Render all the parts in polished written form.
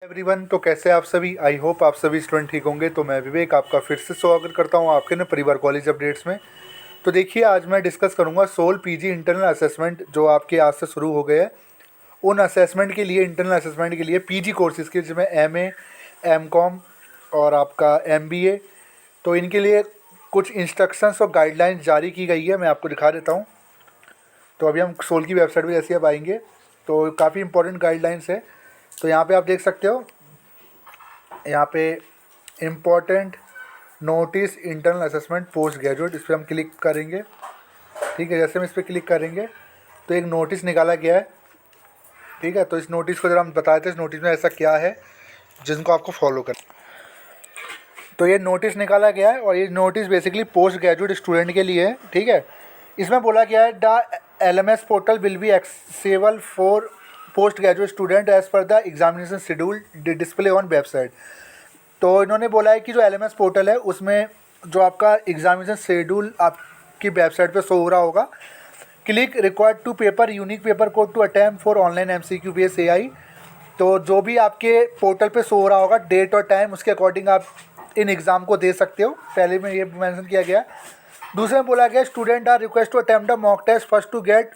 Everyone, तो कैसे आप सभी। आई होप आप सभी स्टूडेंट ठीक होंगे। तो मैं विवेक आपका फिर से स्वागत करता हूं आपके परिवार कॉलेज अपडेट्स में। तो देखिए, आज मैं डिस्कस करूंगा सोल पीजी इंटरनल असेसमेंट जो आपके आज से शुरू हो गए हैं। उन असेसमेंट के लिए, इंटरनल असेसमेंट के लिए पीजी कोर्सेज़ के, जिसमें एमए, एमकॉम और आपका एमबीए, तो इनके लिए कुछ इंस्ट्रक्शंस और गाइडलाइंस जारी की गई है। मैं आपको दिखा देता हूँ। तो अभी हम सोल की वेबसाइट पर जैसे अब आएंगे तो काफ़ी इंपॉर्टेंट गाइडलाइंस है। तो यहाँ पे आप देख सकते हो, यहाँ पे important notice internal assessment post graduate, इस पर हम क्लिक करेंगे। ठीक है, जैसे हम इस पर क्लिक करेंगे तो एक नोटिस निकाला गया है। ठीक है, तो इस नोटिस को जरा हम बताए थे, इस नोटिस में ऐसा क्या है जिनको आपको फॉलो करना। तो ये नोटिस निकाला गया है और ये notice basically post graduate student के लिए है। ठीक है, इसमें बोला गया है the LMS portal will be accessible for post graduate student as per the examination schedule display on website. तो इन्होंने बोला है कि जो LMS पोर्टल है उसमें जो आपका एग्जामिनेशन शेड्यूल आपकी वेबसाइट पे शो हो रहा होगा। Click required to paper unique paper code to attempt for online MCQ base AI। तो जो भी आपके पोर्टल पे शो हो रहा होगा डेट और टाइम, उसके अकॉर्डिंग आप इन एग्ज़ाम को दे सकते हो। पहले में ये मेंशन किया गया। दूसरे में बोला गया student are request to attempt a mock test first to get.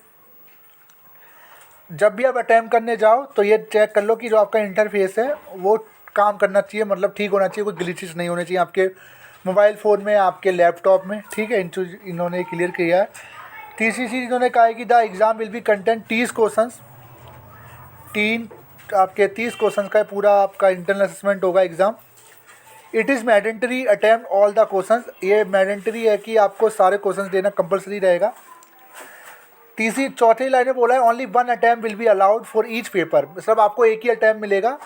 जब भी आप अटैम्प्ट करने जाओ तो ये चेक कर लो कि जो आपका इंटरफेस है वो काम करना चाहिए, मतलब ठीक होना चाहिए, कोई ग्लिचेस नहीं होने चाहिए आपके मोबाइल फ़ोन में, आपके लैपटॉप में। ठीक है, इन्होंने क्लियर किया है। तीसरी चीज़ इन्होंने कहा है कि the exam will be content 30 questions, 30 question का पूरा आपका इंटरनल असेसमेंट होगा exam. It is mandatory attempt all the questions, ये मैंडेटरी है कि आपको सारे क्वेश्चंस देना कंपलसरी रहेगा। चौथी लाइन में बोला है only one attempt will be allowed for each paper, मतलब आपको एक ही अटैम्प्ट मिलेगा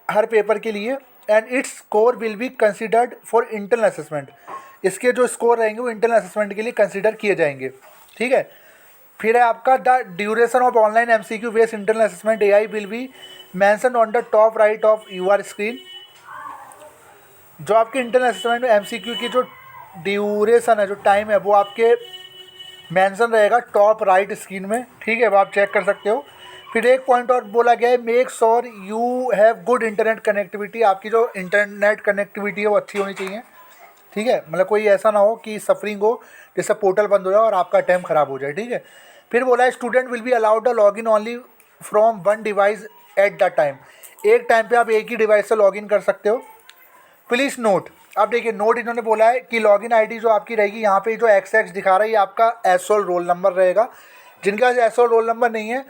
हर पेपर के लिए। And it's score will be considered for internal assessment, इसके जो स्कोर रहेंगे वो इंटरनल असेसमेंट के लिए कंसिडर किए जाएंगे। ठीक है, फिर है आपका the duration of online MCQ based internal assessment AI will be mention on the top right of your screen. जो आपके इंटरनल असेसमेंट में MCQ की जो ड्यूरेशन है, जो टाइम है, वो आपके मेंशन रहेगा टॉप राइट स्क्रीन में। ठीक है, वो आप चेक कर सकते हो। फिर एक पॉइंट और बोला गया है, make sure you have good internet connectivity, आपकी जो इंटरनेट कनेक्टिविटी है वो अच्छी होनी चाहिए। ठीक है, मतलब कोई ऐसा ना हो कि सफरिंग हो, जैसे पोर्टल बंद हो जाए और आपका टाइम ख़राब हो जाए। ठीक है, फिर बोला है student will be allowed a log in only from one device at the time, एक टाइम पे आप एक ही डिवाइस से लॉग इन कर सकते हो। प्लीज़ नोट, अब देखिए नोट इन्होंने बोला है कि लॉगिन आईडी जो आपकी रहेगी, यहाँ पे जो XX दिखा रहा है ये आपका एसोल रोल नंबर रहेगा। जिनके पास एसोल रोल नंबर नहीं है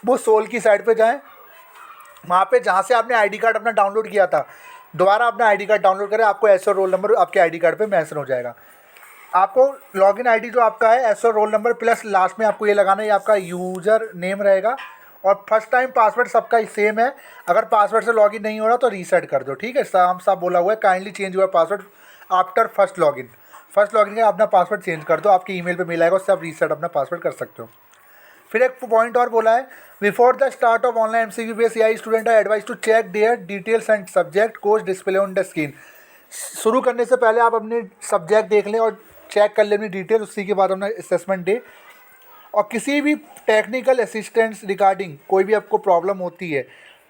वो सोल की साइट पे जाएं, वहाँ पे जहाँ से आपने आईडी कार्ड अपना डाउनलोड किया था, दोबारा अपना आईडी कार्ड डाउनलोड करें, आपको एसोल रोल नंबर आपके आईडी कार्ड पे मेंशन हो जाएगा। आपको लॉगिन आईडी जो आपका है asshole roll number plus last में आपको ये लगाना है, ये आपका यूज़र नेम रहेगा। और फर्स्ट टाइम पासवर्ड सबका सेम है। अगर पासवर्ड से लॉगिन नहीं हो रहा तो रीसेट कर दो। ठीक है, साफ बोला हुआ है kindly change your password after first login. First login का अपना पासवर्ड चेंज कर दो, आपके ईमेल पे मेल आएगा, उससे आप रीसेट अपना पासवर्ड कर सकते हो। फिर एक पॉइंट और बोला है, before the start of online MCQ based AI student are advise to check their details and subject course display on the screen. शुरू करने से पहले आप अपने सब्जेक्ट देख लें और चेक कर लें अपनी डिटेल, उसी के बाद अपना असेसमेंट दे। और किसी भी टेक्निकल असिस्टेंस रिगार्डिंग कोई भी आपको प्रॉब्लम होती है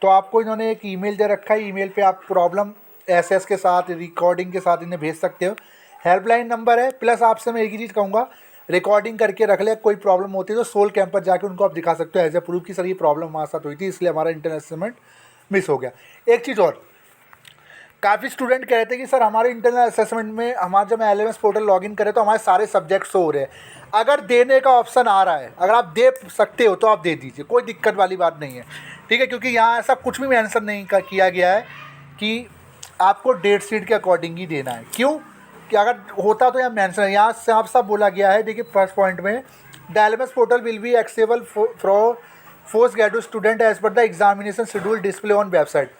तो आपको इन्होंने एक ईमेल दे रखा है, ईमेल पे आप प्रॉब्लम SS के साथ रिकॉर्डिंग के साथ इन्हें भेज सकते हो। हेल्पलाइन नंबर है, प्लस आपसे मैं एक ही चीज़ कहूँगा, रिकॉर्डिंग करके रख ले, कोई प्रॉब्लम होती है तो सोल कैंपस जाके उनको आप दिखा सकते हो एज ए प्रूफ कि सर ये प्रॉब्लम हमारे साथ हुई थी, इसलिए हमारा इंटरनल असेसमेंट मिस हो गया। एक चीज़ और, काफ़ी स्टूडेंट कह रहे थे कि सर हमारे इंटरनल असेसमेंट में हमारा जब मैं LMS पोर्टल लॉगिन करें तो हमारे सारे सब्जेक्ट्स हो रहे हैं। अगर देने का ऑप्शन आ रहा है, अगर आप दे सकते हो तो आप दे दीजिए, कोई दिक्कत वाली बात नहीं है। ठीक है, क्योंकि यहाँ ऐसा कुछ भी मेंशन नहीं किया गया है कि आपको डेट शीट के अकॉर्डिंग ही देना है। क्यों कि अगर होता तो यहाँ मेंशन है, यहाँ साफ साफ बोला गया है। देखिए फर्स्ट पॉइंट में, the LMS portal will be accessible for post graduate student as per the examination schedule display on website.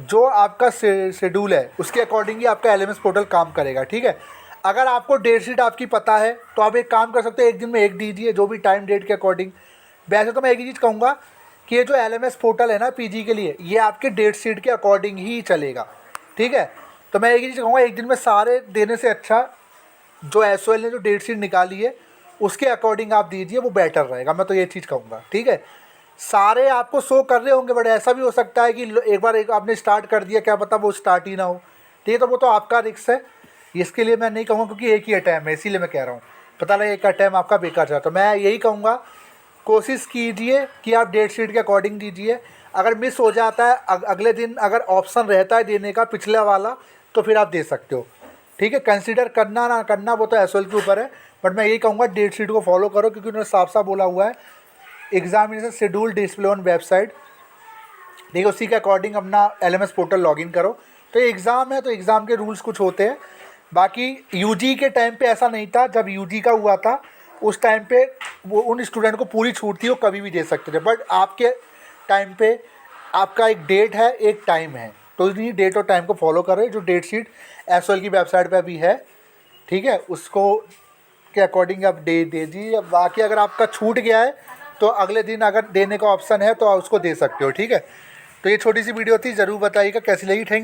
जो आपका शेड्यूल है उसके अकॉर्डिंग ही आपका LMS पोर्टल काम करेगा। ठीक है, अगर आपको डेट शीट आपकी पता है तो आप एक काम कर सकते हो, एक दिन में एक दीजिए जो भी टाइम डेट के अकॉर्डिंग। वैसे तो मैं एक ही चीज़ कहूँगा कि ये जो LMS पोर्टल है ना PG के लिए, ये आपके डेट शीट के अकॉर्डिंग ही चलेगा। ठीक है, तो मैं एक ही चीज़ कहूँगा, एक दिन में सारे देने से अच्छा जो SOL ने जो डेट शीट निकाली है उसके अकॉर्डिंग आप दीजिए, वो बेटर रहेगा। मैं तो ये चीज़ कहूँगा। ठीक है, सारे आपको शो कर रहे होंगे, बट ऐसा भी हो सकता है कि एक बार एक आपने स्टार्ट कर दिया, क्या पता वो स्टार्ट ही ना हो। ठीक है, तो वो तो आपका रिस्क है, इसके लिए मैं नहीं कहूँगा, क्योंकि एक ही अटैम्प है, इसीलिए मैं कह रहा हूँ। पता लगे एक अटैम्प आपका बेकार जाता, तो मैं यही कहूँगा कोशिश कीजिए कि आप डेट शीट के अकॉर्डिंग दीजिए। अगर मिस हो जाता है अगले दिन, अगर ऑप्शन रहता है देने का पिछले वाला, तो फिर आप दे सकते हो। ठीक है, कंसिडर करना ना करना वो तो एसओएल के ऊपर है, बट मैं यही कहूँगा डेट शीट को फॉलो करो, क्योंकि उन्होंने साफ साफ बोला हुआ है examination schedule display on website. ठीक है, उसी के अकॉर्डिंग अपना एलएमएस पोर्टल लॉगिन करो। तो ये एग्ज़ाम है, तो एग्ज़ाम के रूल्स कुछ होते हैं। बाकी यूजी के टाइम पे ऐसा नहीं था, जब यूजी का हुआ था उस टाइम पे वो उन स्टूडेंट को पूरी छूट थी, वो कभी भी दे सकते थे। बट आपके टाइम पे आपका एक डेट है, एक टाइम है, तो इन्हीं डेट और टाइम को फॉलो करें जो डेट शीट एसओएल की वेबसाइट पे भी है। ठीक है, उसको के अकॉर्डिंग आप दे दीजिए। बाकी अगर आपका छूट गया है तो अगले दिन अगर देने का ऑप्शन है तो आप उसको दे सकते हो। ठीक है, तो ये छोटी सी वीडियो थी, ज़रूर बताइएगा कैसी लगी। थैंक्स।